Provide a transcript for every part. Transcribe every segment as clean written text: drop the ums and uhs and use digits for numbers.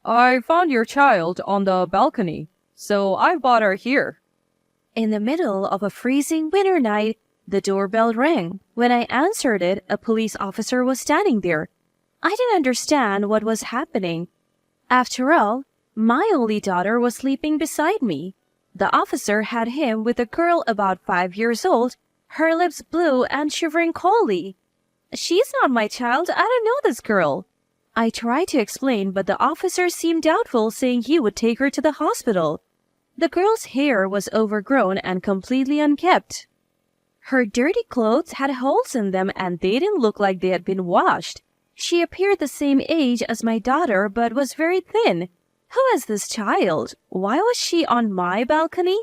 I found your child on the balcony, so I brought her here. In the middle of a freezing winter night, the doorbell rang. When I answered it, a police officer was standing there. I didn't understand what was happening. After all, my only daughter was sleeping beside me. The officer had him with a girl about 5 years old, her lips blue and shivering coldly. She's not my child. I don't know this girl. I tried to explain, but the officer seemed doubtful, saying he would take her to the hospital. The girl's hair was overgrown and completely unkempt. Her dirty clothes had holes in them and they didn't look like they had been washed. She appeared the same age as my daughter but was very thin. Who is this child? Why was she on my balcony?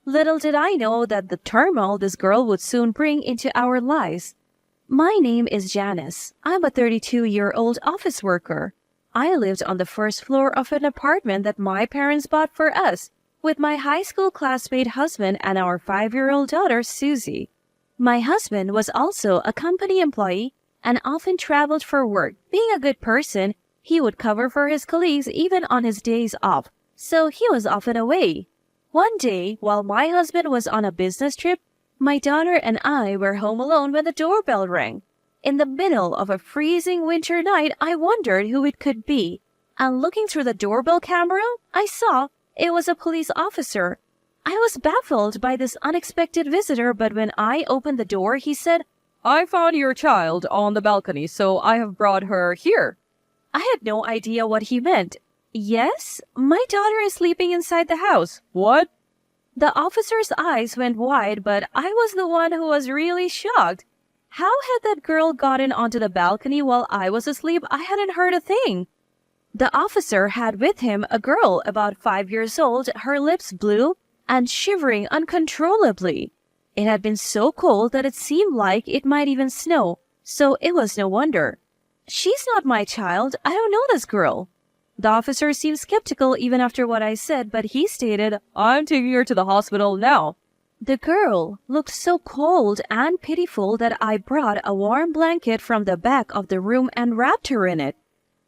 Little did I know that the turmoil this girl would soon bring into our lives. My name is Janice. I'm a 32-year-old office worker. I lived on the first floor of an apartment that my parents bought for us, with my high school classmate husband and our 5-year-old daughter, Susie. My husband was also a company employee and often traveled for work. Being a good person, he would cover for his colleagues even on his days off, so he was often away. One day, while my husband was on a business trip, my daughter and I were home alone when the doorbell rang. In the middle of a freezing winter night, I wondered who it could be, and looking through the doorbell camera, I saw it was a police officer. I was baffled by this unexpected visitor, but when I opened the door, he said, I found your child on the balcony, so I have brought her here. I had no idea what he meant. Yes, my daughter is sleeping inside the house. What? The officer's eyes went wide, but I was the one who was really shocked. How had that girl gotten onto the balcony while I was asleep? I hadn't heard a thing. The officer had with him a girl about 5 years old, her lips blue and shivering uncontrollably. It had been so cold that it seemed like it might even snow, so it was no wonder. She's not my child. I don't know this girl. The officer seemed skeptical even after what I said, but he stated, I'm taking her to the hospital now. The girl looked so cold and pitiful that I brought a warm blanket from the back of the room and wrapped her in it.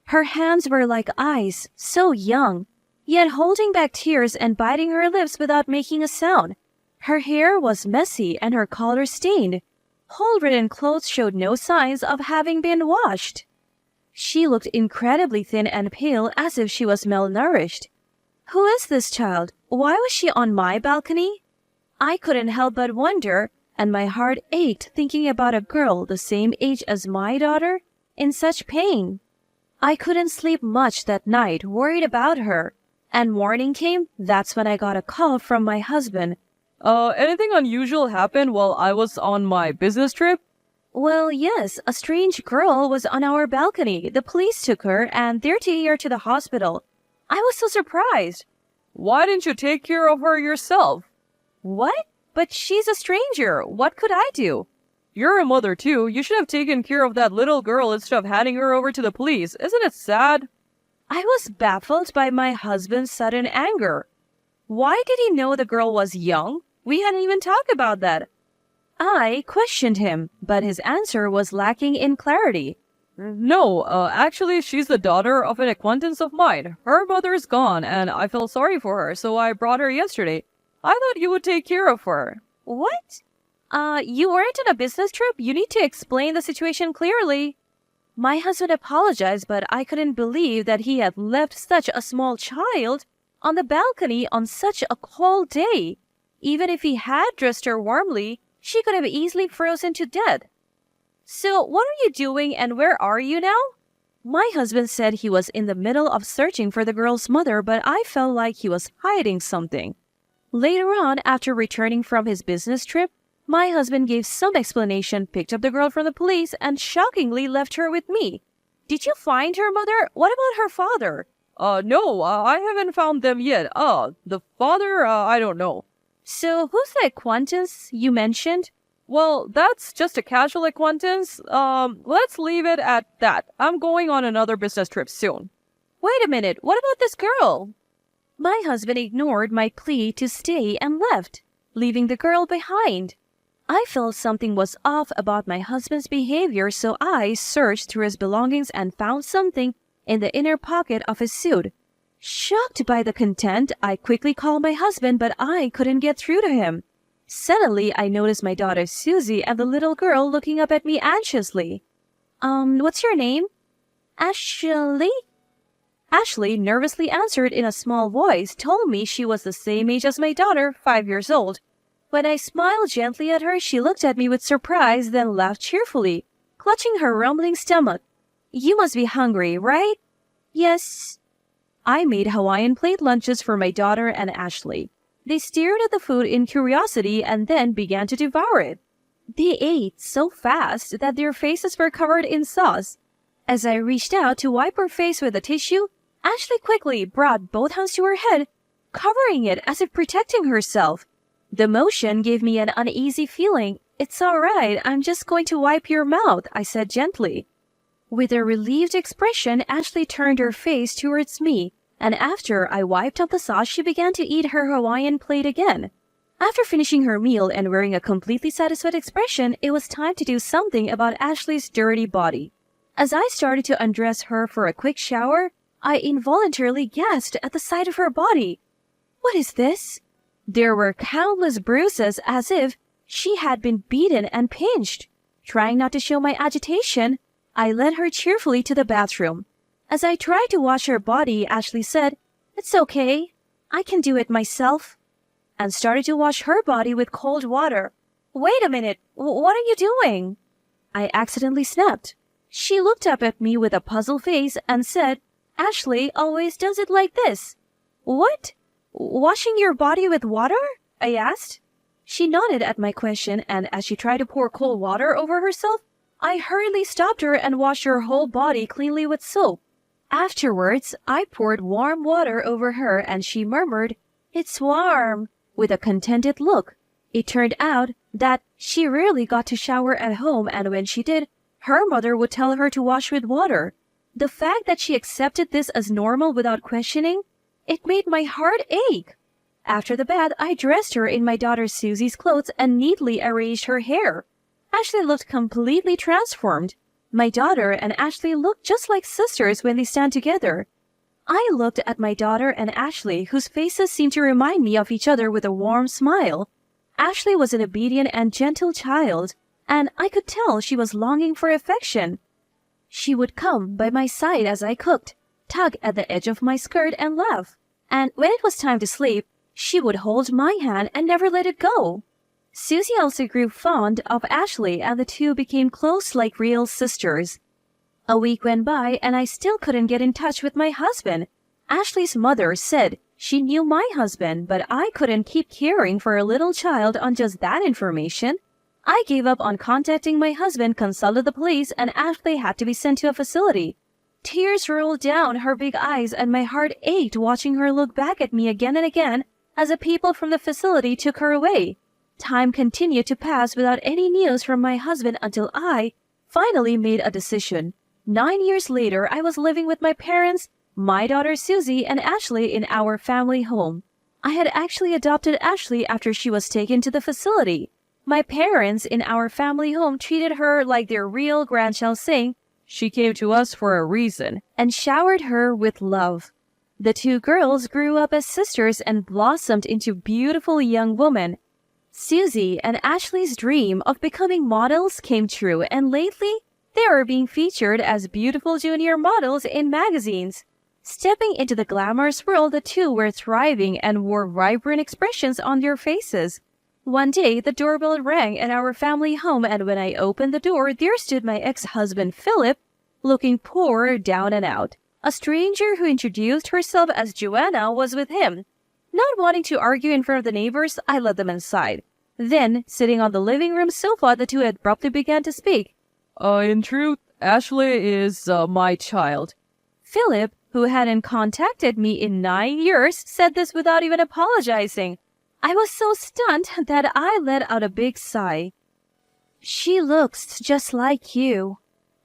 Her hands were like ice, so young, yet holding back tears and biting her lips without making a sound. Her hair was messy and her collar stained. Hole-ridden clothes showed no signs of having been washed. She looked incredibly thin and pale, as if she was malnourished. Who is this child? Why was she on my balcony? I couldn't help but wonder, and my heart ached thinking about a girl the same age as my daughter, in such pain. I couldn't sleep much that night, worried about her. And morning came, that's when I got a call from my husband. Anything unusual happened while I was on my business trip? Well, yes, a strange girl was on our balcony. The police took her and they're taking her to the hospital. I was so surprised. Why didn't you take care of her yourself? What? But she's a stranger. What could I do? You're a mother too. You should have taken care of that little girl instead of handing her over to the police. Isn't it sad? I was baffled by my husband's sudden anger. Why did he know the girl was young? We hadn't even talked about that. I questioned him, but his answer was lacking in clarity. No, actually, she's the daughter of an acquaintance of mine. Her mother's gone, and I felt sorry for her, so I brought her yesterday. I thought you would take care of her. What? You weren't on a business trip? You need to explain the situation clearly. My husband apologized, but I couldn't believe that he had left such a small child on the balcony on such a cold day. Even if he had dressed her warmly, she could have easily frozen to death. So what are you doing and where are you now? My husband said he was in the middle of searching for the girl's mother, but I felt like he was hiding something. Later on, after returning from his business trip, my husband gave some explanation, picked up the girl from the police, and shockingly left her with me. Did you find her mother? What about her father? No, I haven't found them yet. The father, I don't know. So who's the acquaintance you mentioned? Well, that's just a casual acquaintance. Let's leave it at that. I'm going on another business trip soon. Wait a minute, what about this girl? My husband ignored my plea to stay and left, leaving the girl behind. I felt something was off about my husband's behavior, so I searched through his belongings and found something in the inner pocket of his suit. Shocked by the content, I quickly called my husband, but I couldn't get through to him. Suddenly, I noticed my daughter Susie and the little girl looking up at me anxiously. What's your name? Ashley? Ashley nervously answered in a small voice, told me she was the same age as my daughter, 5 years old. When I smiled gently at her, she looked at me with surprise, then laughed cheerfully, clutching her rumbling stomach. You must be hungry, right? Yes. I made Hawaiian plate lunches for my daughter and Ashley. They stared at the food in curiosity and then began to devour it. They ate so fast that their faces were covered in sauce. As I reached out to wipe her face with a tissue, Ashley quickly brought both hands to her head, covering it as if protecting herself. The motion gave me an uneasy feeling. It's all right, I'm just going to wipe your mouth, I said gently. With a relieved expression, Ashley turned her face towards me, and after I wiped up the sauce, she began to eat her Hawaiian plate again. After finishing her meal and wearing a completely satisfied expression, it was time to do something about Ashley's dirty body. As I started to undress her for a quick shower, I involuntarily gasped at the sight of her body. What is this? There were countless bruises as if she had been beaten and pinched. Trying not to show my agitation, I led her cheerfully to the bathroom. As I tried to wash her body, Ashley said, "It's okay. I can do it myself," and started to wash her body with cold water. Wait a minute. What are you doing? I accidentally snapped. She looked up at me with a puzzled face and said, Ashley always does it like this. What? Washing your body with water? I asked. She nodded at my question, and as she tried to pour cold water over herself, I hurriedly stopped her and washed her whole body cleanly with soap. Afterwards, I poured warm water over her and she murmured, "It's warm," with a contented look. It turned out that she rarely got to shower at home, and when she did, her mother would tell her to wash with water. The fact that she accepted this as normal without questioning, it made my heart ache. After the bath, I dressed her in my daughter Susie's clothes and neatly arranged her hair. Ashley looked completely transformed. My daughter and Ashley look just like sisters when they stand together. I looked at my daughter and Ashley, whose faces seemed to remind me of each other, with a warm smile. Ashley was an obedient and gentle child, and I could tell she was longing for affection. She would come by my side as I cooked, tug at the edge of my skirt and laugh. And when it was time to sleep, she would hold my hand and never let it go. Susie also grew fond of Ashley, and the two became close like real sisters. A week went by, and I still couldn't get in touch with my husband. Ashley's mother said she knew my husband, but I couldn't keep caring for a little child on just that information. I gave up on contacting my husband, consulted the police, and Ashley had to be sent to a facility. Tears rolled down her big eyes, and my heart ached watching her look back at me again and again as the people from the facility took her away. Time continued to pass without any news from my husband until I finally made a decision. 9 years later, I was living with my parents, my daughter Susie, and Ashley in our family home. I had actually adopted Ashley after she was taken to the facility. My parents in our family home treated her like their real grandchild, saying, "She came to us for a reason," and showered her with love. The two girls grew up as sisters and blossomed into beautiful young women. Susie and Ashley's dream of becoming models came true, and lately they are being featured as beautiful junior models in magazines. Stepping into the glamorous world, the two were thriving and wore vibrant expressions on their faces. One day, the doorbell rang at our family home, and when I opened the door, there stood my ex-husband Philip, looking poor, down and out. A stranger who introduced herself as Joanna was with him. Not wanting to argue in front of the neighbors, I led them inside. Then, sitting on the living room sofa, the two abruptly began to speak. In truth, Ashley is my child." Philip, who hadn't contacted me in 9 years, said this without even apologizing. I was so stunned that I let out a big sigh. "She looks just like you.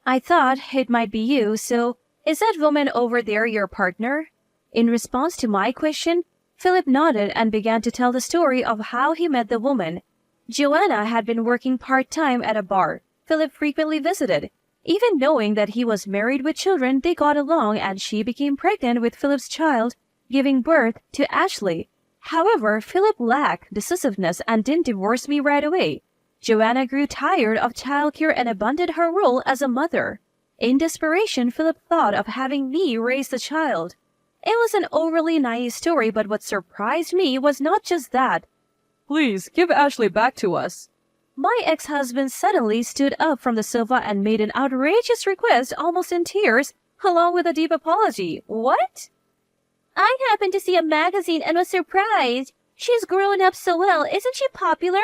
I thought it might be you, so is that woman over there your partner?" In response to my question, Philip nodded and began to tell the story of how he met the woman. Joanna had been working part-time at a bar Philip frequently visited. Even knowing that he was married with children, they got along and she became pregnant with Philip's child, giving birth to Ashley. However, Philip lacked decisiveness and didn't divorce me right away. Joanna grew tired of childcare and abandoned her role as a mother. In desperation, Philip thought of having me raise the child. It was an overly naive story, but what surprised me was not just that. Please, give Ashley back to us. My ex-husband suddenly stood up from the sofa and made an outrageous request, almost in tears, along with a deep apology. What? I happened to see a magazine and was surprised. She's grown up so well. Isn't she popular?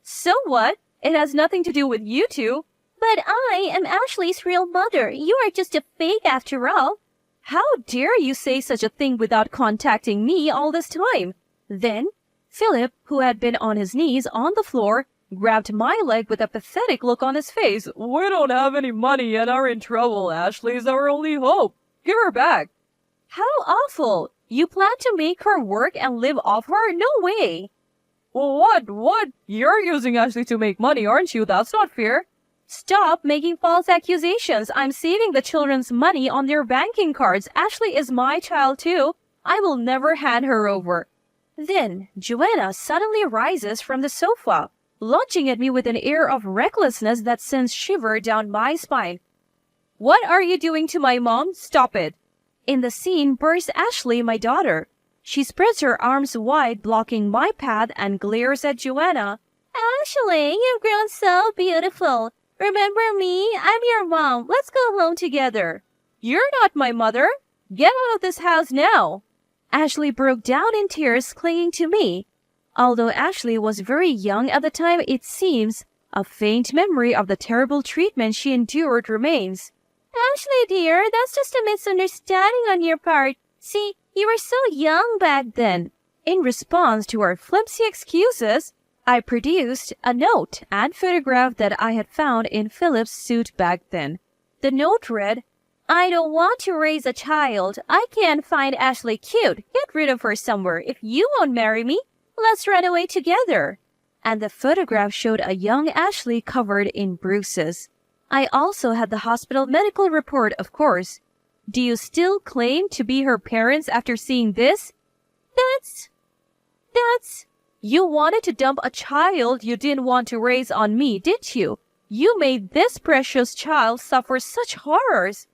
So what? It has nothing to do with you two. But I am Ashley's real mother. You are just a fake after all. How dare you say such a thing without contacting me all this time? Then, Philip, who had been on his knees on the floor, grabbed my leg with a pathetic look on his face. We don't have any money and are in trouble. Ashley's our only hope. Give her back. How awful! You plan to make her work and live off her? No way! What? You're using Ashley to make money, aren't you? That's not fair. Stop making false accusations. I'm saving the children's money on their banking cards. Ashley is my child too. I will never hand her over. Then, Joanna suddenly rises from the sofa, launching at me with an air of recklessness that sends shiver down my spine. What are you doing to my mom? Stop it. In the scene bursts Ashley, my daughter. She spreads her arms wide, blocking my path, and glares at Joanna. Ashley, you've grown so beautiful. Remember me? I'm your mom. Let's go home together. You're not my mother. Get out of this house now. Ashley broke down in tears, clinging to me. Although Ashley was very young at the time, it seems a faint memory of the terrible treatment she endured remains. Ashley, dear, that's just a misunderstanding on your part. See, you were so young back then. In response to her flimsy excuses, I produced a note and photograph that I had found in Philip's suit back then. The note read, I don't want to raise a child. I can't find Ashley cute. Get rid of her somewhere. If you won't marry me, let's run away together. And the photograph showed a young Ashley covered in bruises. I also had the hospital medical report, of course. Do you still claim to be her parents after seeing this? That's... You wanted to dump a child you didn't want to raise on me, didn't you? You made this precious child suffer such horrors.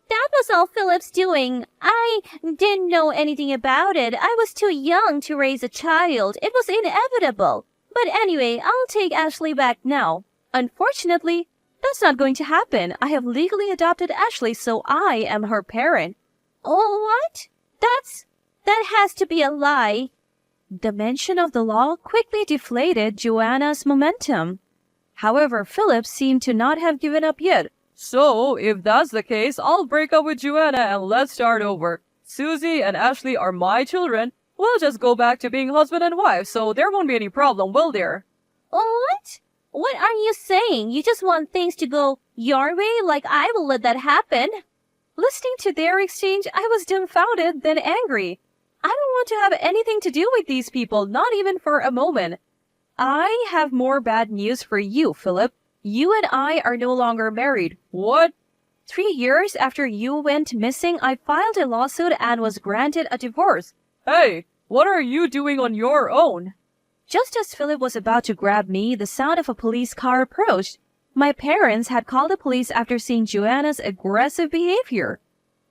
That was all Philip's doing. I didn't know anything about it. I was too young to raise a child. It was inevitable. But anyway, I'll take Ashley back now. Unfortunately, that's not going to happen. I have legally adopted Ashley, so I am her parent. Oh, what? That has to be a lie. The mention of the law quickly deflated Joanna's momentum. However, Philip seemed to not have given up yet. So, if that's the case, I'll break up with Joanna and let's start over. Susie and Ashley are my children. We'll just go back to being husband and wife, so there won't be any problem, will there? What? What are you saying? You just want things to go your way? Like I will let that happen? Listening to their exchange, I was dumbfounded, then angry. I don't want to have anything to do with these people, not even for a moment. I have more bad news for you, Philip. You and I are no longer married. What? 3 years after you went missing, I filed a lawsuit and was granted a divorce. Hey, what are you doing on your own? Just as Philip was about to grab me, the sound of a police car approached. My parents had called the police after seeing Joanna's aggressive behavior.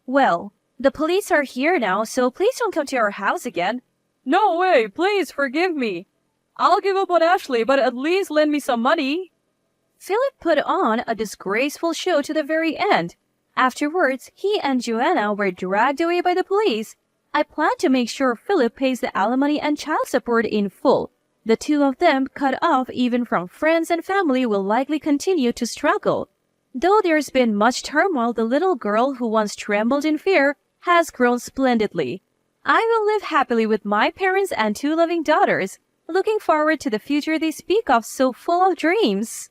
Well, the police are here now, so please don't come to our house again. No way, please forgive me. I'll give up on Ashley, but at least lend me some money. Philip put on a disgraceful show to the very end. Afterwards, he and Joanna were dragged away by the police. I plan to make sure Philip pays the alimony and child support in full. The two of them, cut off even from friends and family, will likely continue to struggle. Though there's been much turmoil, the little girl who once trembled in fear has grown splendidly. I will live happily with my parents and 2 loving daughters, looking forward to the future they speak of so full of dreams.